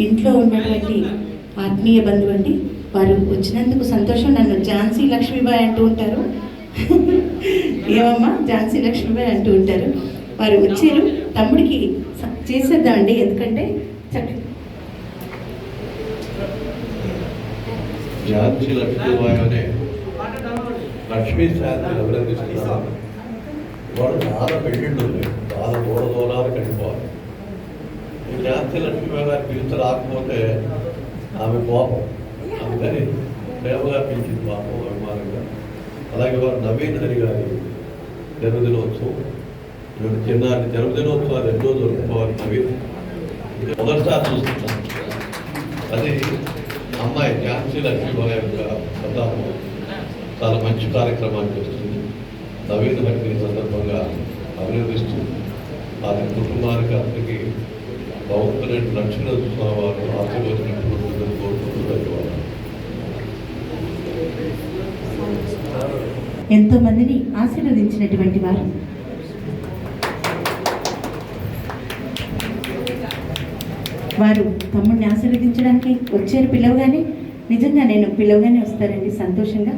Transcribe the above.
ఇంట్లో ఉన్నటువంటి ఆత్మీయ బంధువు అండి. వారు వచ్చినందుకు సంతోషం. నన్ను ఝాన్సీ లక్ష్మీబాయి అంటూ ఉంటారు. ఏమమ్మా ఝాన్సీ లక్ష్మీబాయి అంటూ ఉంటారు. వారు వచ్చారు. తమ్ముడికి చేసేద్దామండి, ఎందుకంటే ఝాన్సీ లక్ష్మీబాయి అనే లక్ష్మీ శాంతిని అభినందిస్తున్నారు. వాడు చాలా పెళ్ళిళ్ళు చాలా దూరాలు కడిపోవాలి. ఈ ఝాన్సీ లక్ష్మీబాయి గారు పిలిచి రాకపోతే ఆమె కోపం, అందుకని ప్రేమగా పిలిచింది పాపం, అభిమానంగా. అలాగే వారు నవీన్ హరి గారి జన్మదినోత్సవం, చిన్నారి జన్మదినోత్సవాలు ఎన్నో జరుపుకోవాలి. నవీన్ ఇది మొదటిసారి చూస్తున్నాం. అది అమ్మాయి ఝాన్సీ లక్ష్మీబాయి యొక్క ప్రతాపం చాలా మంచి కార్యక్రమాన్ని చేస్తుంది. నవీన్ హరిని సందర్భంగా అభినందిస్తూ వారి కుటుంబానికి అందరికీ భగవంతుని లక్ష్మీనరసింహ వారు ఆశీర్వదించినట్టు కోరుకుంటున్నారు. ఎంతో మందిని ఆశీర్వదించినటువంటి వారు. వారు తమ్ముడిని ఆశీర్వదించడానికి వచ్చారు పిలవగానే. నిజంగా నేను పిలవగానే వస్తారండి, సంతోషంగా.